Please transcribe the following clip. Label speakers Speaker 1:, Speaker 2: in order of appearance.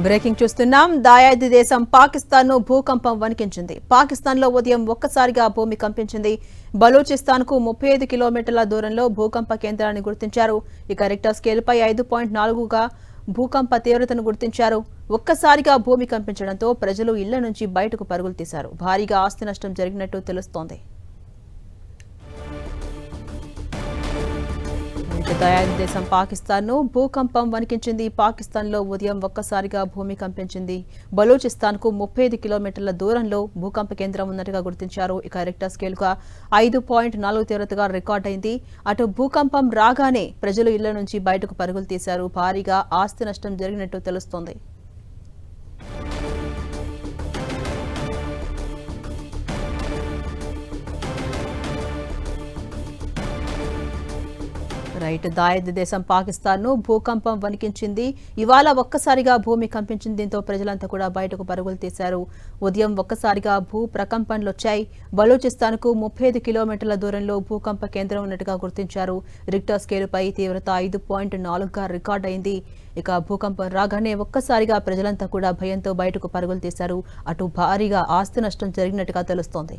Speaker 1: Breaking చూస్తున్నాం. దాయాది దేశం పాకిస్తాన్ ను భూకంపం వణికించింది. పాకిస్తాన్ లో ఉదయం ఒక్కసారిగా భూమి కంపించింది. బలూచిస్తాన్ కు 35 కిలోమీటర్ల దూరంలో భూకంప కేంద్రాన్ని గుర్తించారు. ఇక రిక్టర్ స్కేల్ పై 5.4గా భూకంప తీవ్రతను గుర్తించారు. ఒక్కసారిగా భూమి కంపించడంతో ప్రజలు ఇళ్ల నుంచి బయటకు పరుగులు తీశారు. భారీగా ఆస్తి నష్టం జరిగినట్టు తెలుస్తోంది. దాయాది దేశం పాకిస్తాన్ ను భూకంపం వణికించింది. పాకిస్తాన్ లో ఉదయం ఒక్కసారిగా భూమి కంపించింది. బలూచిస్తాన్ కు 35 కిలోమీటర్ల దూరంలో భూకంప కేంద్రం ఉన్నట్టుగా గుర్తించారు. ఇక రిక్టర్ స్కేల్ గా 5.4 తీవ్రతగా రికార్డైంది. అటు భూకంపం రాగానే ప్రజలు ఇళ్ల నుంచి బయటకు పరుగులు తీశారు. భారీగా ఆస్తి నష్టం జరిగినట్టు తెలుస్తోంది. దాయాది దేశం పాకిస్తాన్ ను భూకంపం వణికించింది. ఇవాళ ఒక్కసారిగా భూమి కంపించింది. దీంతో ప్రజలంతా కూడా బయటకు పరుగులు తీశారు. ఉదయం ఒక్కసారిగా భూ ప్రకంపనలొచ్చాయి. బలూచిస్తాన్ కు 35 కిలోమీటర్ల దూరంలో భూకంప కేంద్రం ఉన్నట్టుగా గుర్తించారు. రిక్టర్ స్కేల్ పై తీవ్రత 5.4గా రికార్డ్ అయింది. ఇక భూకంపం రాగానే ఒక్కసారిగా ప్రజలంతా కూడా భయంతో బయటకు పరుగులు తీశారు. అటు భారీగా ఆస్తి నష్టం జరిగినట్టుగా తెలుస్తోంది.